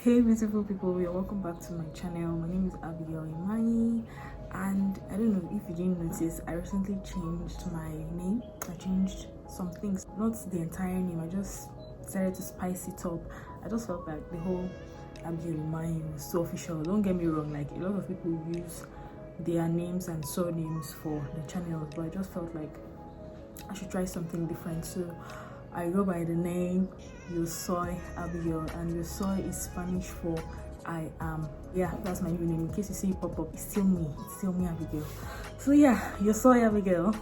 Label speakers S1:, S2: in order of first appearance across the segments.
S1: Hey beautiful people, you're welcome back to my channel. My name is Abigail Imani, and I don't know if you didn't notice, I recently changed my name. I changed some things, not the entire name. I just decided to spice it up. I just felt like the whole Abigail Imani was so official. Don't get me wrong, like a lot of people use their names and surnames for the channels, but I just felt like I should try something different. So I go by the name Yo Soy Abigail, and Yo Soy is Spanish for I am. Yeah, that's my new name. In case you see it pop up, it's still me. It's still me, Abigail. So yeah, Yo Soy Abigail.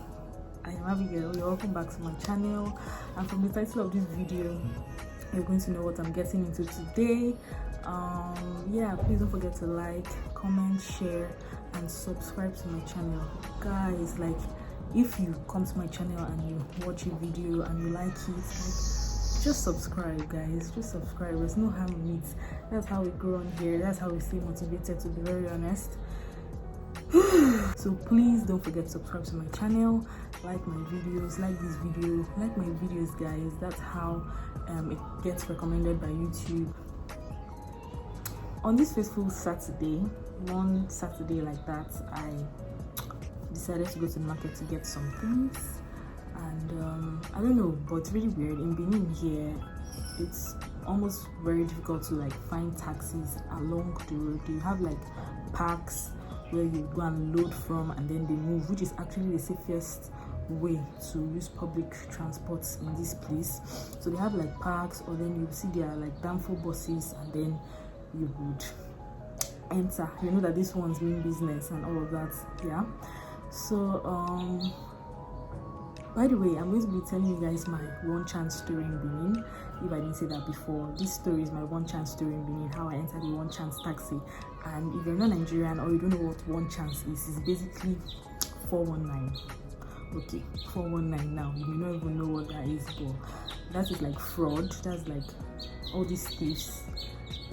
S1: I am Abigail. You're welcome back to my channel. And from the title of this video, you're going to know what I'm getting into today. Yeah, please don't forget to like, comment, share, and subscribe to my channel, guys. Like, if you come to my channel and you watch a video and you like it, like, just subscribe, guys. Just subscribe. There's no harm in it. That's how we grow on here. That's how we stay motivated, to be very honest. So please don't forget to subscribe to my channel, like my videos, like this video, like my videos, guys. That's how it gets recommended by YouTube. On this fateful Saturday, one Saturday like that, I decided to go to the market to get some things, and I don't know, but it's really weird. In Benin here, it's almost very difficult to like find taxis along the road. You have like parks where you go and load from and then they move, which is actually the safest way to use public transport in this place. So they have like parks, or then you see there are like danfo buses, and then you would enter. You know that this one's mean business and all of that. Yeah. So by the way, I'm going to be telling you guys my one chance story in Benin. If I didn't say that before, this story is my one chance story in Benin, how I entered the one chance taxi. And if you're not Nigerian or you don't know what one chance is, it's basically 419. Okay, 419. Now you may not even know what that is, but that is like fraud. That's like all these thieves.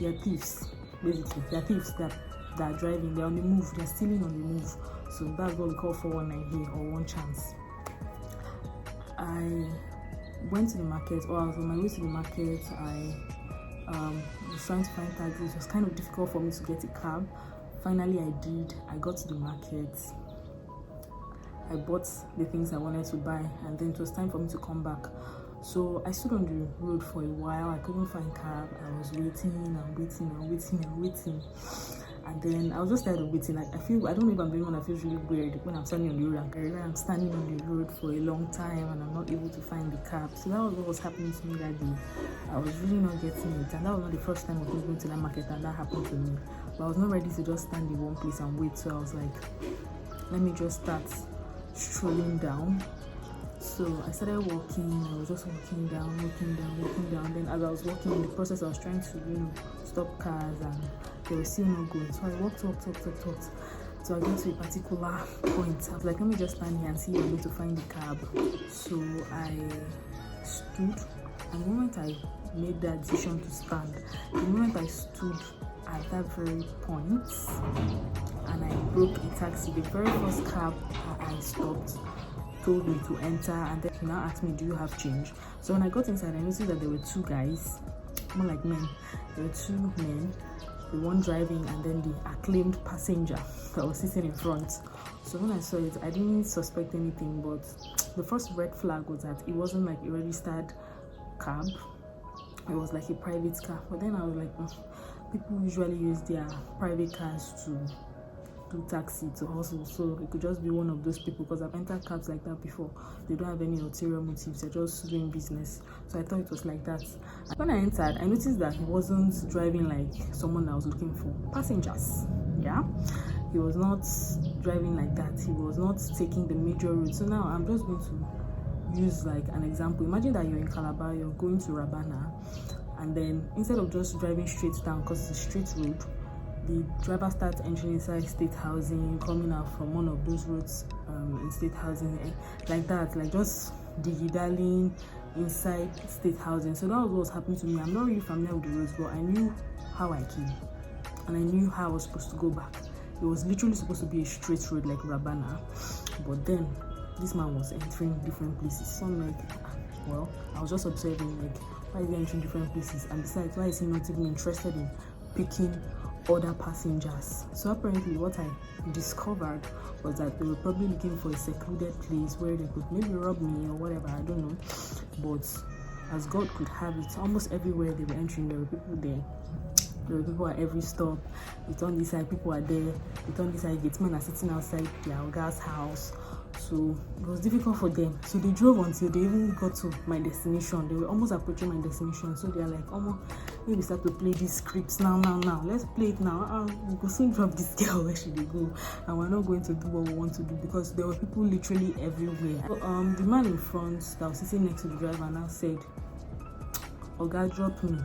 S1: They're thieves, basically. They're thieves that are driving. They're on the move. They're stealing on the move. So that's what we call 419 here, or one chance. I went to the market, or I was on my way to the market. I was trying to find taxis. It was kind of difficult for me to get a cab. Finally, I did. I got to the market. I bought the things I wanted to buy, and then it was time for me to come back. So I stood on the road for a while. I couldn't find cab. I was waiting and waiting and waiting and waiting. And then I was just tired of waiting. Like, I don't know if I'm the one that feels really weird when I'm standing on the road and I'm standing on the road for a long time and I'm not able to find the cab. So that was what was happening to me that day. I was really not getting it, and that was not the first time I was going to that market and that happened to me. But I was not ready to just stand in one place and wait. So I was like, let me just start strolling down. So I started walking. I was just walking down. Then as I was walking, in the process, I was trying to, stop cars, and they were still not going. So I walked. So I got to a particular point. I was like, let me just stand here and see if I'm going to find the cab. So I stood, and the moment I made that decision to stand, the moment I stood at that very point, and I broke a taxi, the very first cab I stopped told me to enter, and then he now asked me, do you have change? So when I got inside, I noticed that there were two guys, more like men. There were two men, the one driving and then the acclaimed passenger that was sitting in front. So when I saw it, I didn't suspect anything, but the first red flag was that it wasn't like a registered cab. It was like a private car. But then I was like, people usually use their private cars to do taxi, to hustle, so it could just be one of those people, because I've entered cabs like that before. They don't have any ulterior motives, they're just doing business. So I thought it was like that. And when I entered, I noticed that he wasn't driving like someone that was looking for passengers. Yeah, he was not driving like that. He was not taking the major route. So now I'm just going to use like an example. Imagine that you're in Calabar, you're going to Rabana, and then instead of just driving straight down, because it's a straight road, the driver starts entering inside state housing, coming out from one of those roads in state housing, like that, like just digitaling inside state housing. So that was what was happening to me. I'm not really familiar with the roads, but I knew how I came, and I knew how I was supposed to go back. It was literally supposed to be a straight road like Rabana, but then this man was entering different places. So I'm like, well, I was just observing, like, why is he entering different places? And besides, why is he not even interested in picking other passengers. So apparently what I discovered was that they were probably looking for a secluded place where they could maybe rob me or whatever, I don't know. But as God could have it, almost everywhere they were entering, there were people there. There were people at every stop. It's on this side, people are there. It's on this side, gatesmen are sitting outside their gas house. So it was difficult for them. So they drove until they even got to my destination. They were almost approaching my destination. So they're like, oh, maybe start to play these scripts now. Let's play it now. We will soon drop this girl. Where should they go? And we're not going to do what we want to do, because there were people literally everywhere. So, the man in front that was sitting next to the driver now said, "Oga, drop me."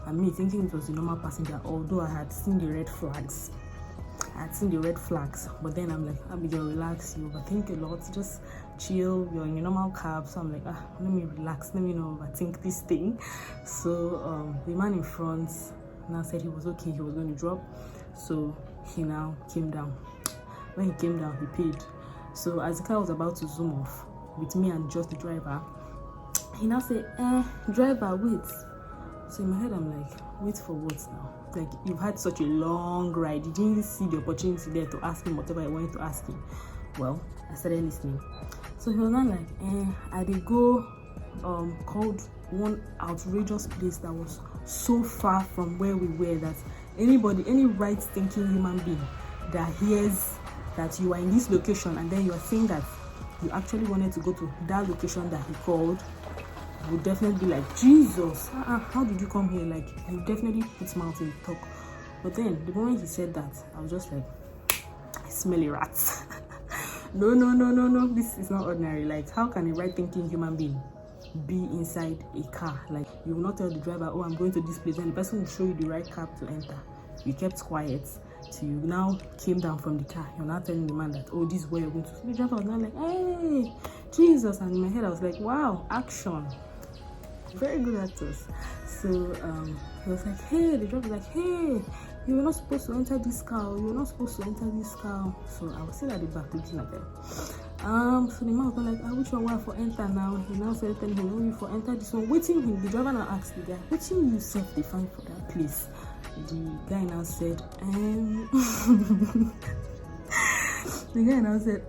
S1: And me thinking it was the normal passenger, although I had seen the red flags. But then I'm like, Abigail, relax, you overthink a lot, just chill, you're in your normal cab. So I'm like, let me relax, let me not overthink this thing. So the man in front now said he was okay, he was going to drop. So he now came down. When he came down, he paid. So as the car was about to zoom off with me and just the driver, he now said, driver, wait. So in my head, I'm like, wait for what now? Like, you've had such a long ride. You didn't see the opportunity there to ask him whatever I wanted to ask him. Well, I started listening. So he was not like, I did go called one outrageous place that was so far from where we were that any right-thinking human being that hears that you are in this location and then you are saying that you actually wanted to go to that location that he called would definitely be like, Jesus, how did you come here? Like, you definitely put mouth in talk. But then the moment he said that, I was just like, I smell a rat. No, this is not ordinary. Like, how can a right-thinking human being be inside a car? Like, you will not tell the driver, oh, I'm going to this place, and the person will show you the right cab to enter. You kept quiet. So you now came down from the car. You're not telling the man that, oh, this is where you're going to. So the driver was not like, hey, Jesus. And in my head, I was like, wow, action. Very good actors. So he was like, hey, the driver was like, hey, you were not supposed to enter this car. So I was still at the back looking at them. So the man was like, which one for enter now? He now said, telling him, oh, you for enter this one. Waiting him, the driver now asked the guy, waiting you self-define for that place. The guy now said,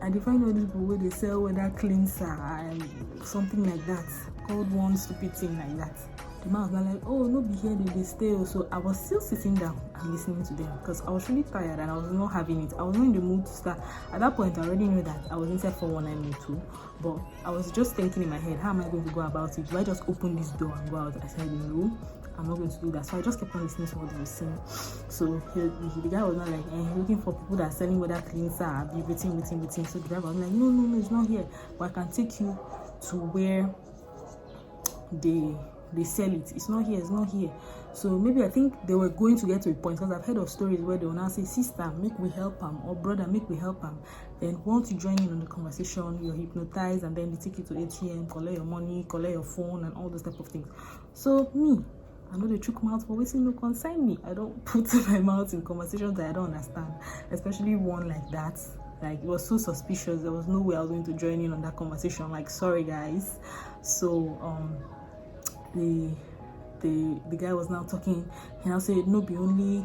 S1: I define all these people where they sell weather cleanser and something like that, called one stupid thing like that. The man was not like, oh, no be here, they stay. So I was still sitting down and listening to them because I was really tired and I was not having it. I was not in the mood to start. At that point, I already knew that I was inside 41902, but I was just thinking in my head, how am I going to go about it? Do I just open this door and go out? I said, no, I'm not going to do that. So I just kept on listening to what they were saying. So the guy was not like, looking for people that are selling weather cleanser, I'll be waiting. So the driver was like, no, it's not here. But I can take you to where they sell it. It's not here. So maybe I think they were going to get to a point, because I've heard of stories where they will now say, sister, make we help him, or brother, make we help him. Then once you join in on the conversation, you're hypnotized, and then they take you to ATM, collect your money, collect your phone, and all those type of things. So me, I know they chook mouth for waiting, no concern me. I don't put my mouth in conversations that I don't understand, especially one like that. Like, it was so suspicious. There was no way I was going to join in on that conversation. Like, sorry guys. So the guy was now talking. He now said, no be only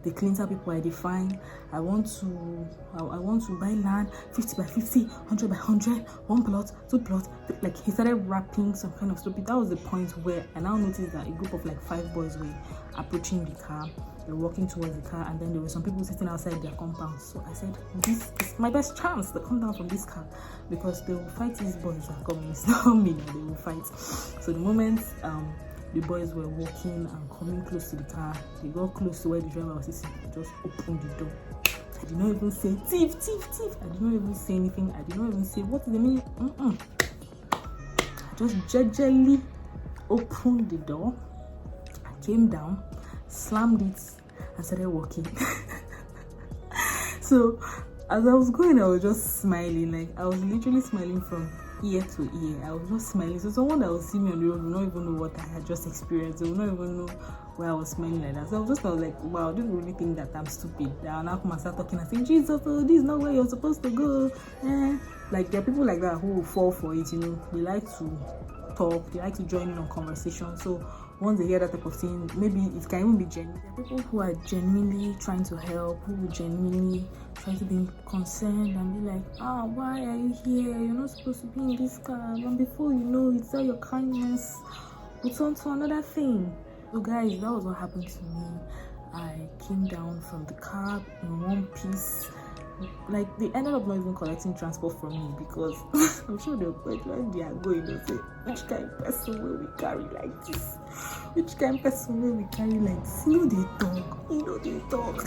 S1: the cleanser people I define. I want to buy land 50 by 50, 100 by 100, 1 plot, 2 plot. Like, he started rapping some kind of stupid. That was the point where I now noticed that a group of like 5 boys were approaching the car. They were walking towards the car, and then there were some people sitting outside their compound. So I said, this is my best chance to come down from this car, because they will fight these boys that are coming. It's not me that they will fight. So the moment the boys were walking and coming close to the car, they got close to where the driver was sitting. They just opened the door. I did not even say thief. I did not even say anything. I did not even say what is the meaning. I just gingerly opened the door. I came down, slammed it, and started walking. So as I was going, I was just smiling. Like, I was literally smiling from ear to ear. I was just smiling. So someone that will see me on the road will not even know what I had just experienced. They will not even know why I was smiling like that. So I was just like, wow, they really think that I'm stupid. I'll now come and start talking and say, Jesus, oh, this is not where you're supposed to go. Like, there are people like that who will fall for it, you know. They like to talk, they like to join in on conversation. So once they hear that type of thing, maybe it can even be genuine. There are people who are genuinely trying to help, who will genuinely try to be concerned and be like, why are you here? You're not supposed to be in this car. And before you know, it's all your kindness will turn to another thing. So guys, that was what happened to me. I came down from the car in one piece. Like, they ended up not even collecting transport from me because I'm sure they'll quite when they are going, they'll say, which kind of person will we carry like this? Which kind of person will we carry like this? They talk.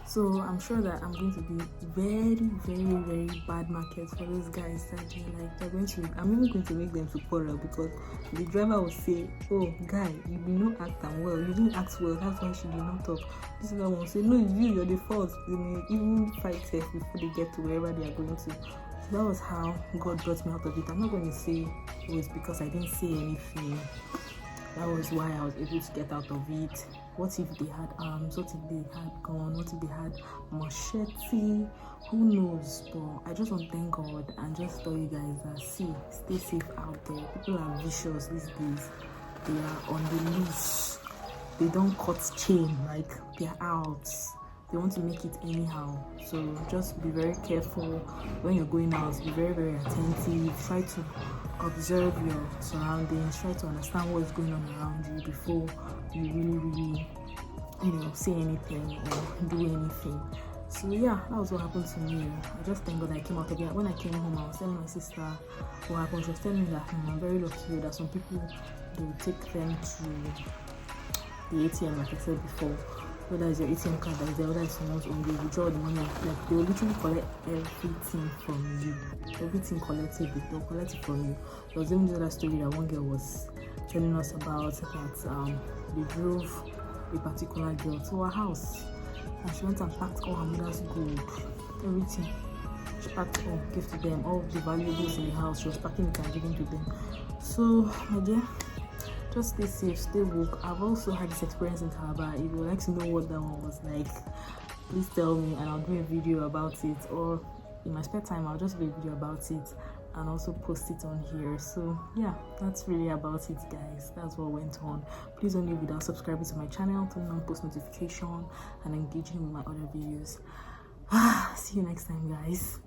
S1: So I'm sure that I'm going to be very, very, very bad market for those guys that I'm even going to make them to quarrel, because the driver will say, oh guy, you did not act well, you didn't act well, that's why she did not talk. This other one will say, no, you're the fault. They may even fight before they get to wherever they are going to. So that was how God brought me out of it. I'm not going to say it was because I didn't say anything. That was why I was able to get out of it. What if they had arms? What if they had gun? What if they had machete? Who knows? But I just want to thank God and just tell you guys that, stay safe out there. People are vicious these days. They are on the loose. They don't cut chain, like they're out. They want to make it anyhow. So just be very careful when you're going out. Be very, very attentive. Try to observe your surroundings. Try to understand what's going on around you before you really say anything or do anything. So yeah, that was what happened to me. I just thank God I came out of it. When I came home, I was telling my sister what happened. She was telling me that I'm very lucky that some people, they will take them to the ATM, like I said before. Whether it's your ATM card that is there, whether it's someone's own, they withdraw the money, like they will literally collect everything from you. Everything collected, they'll collect it from you. There was even another story that one girl was telling us about, that they drove a particular girl to her house and she went and packed all her mother's gold, everything. She packed all, gave to them, all the valuables in the house. She was packing it and giving to them. So my dear, just stay safe, stay woke. I've also had this experience in Calabar. If you would like to know what that one was like, please tell me and I'll do a video about it, or in my spare time I'll just do a video about it and also post it on here. So yeah, that's really about it, guys. That's what went on. Please don't leave without subscribing to my channel, turning on post notification and engaging with my other videos. See you next time, guys.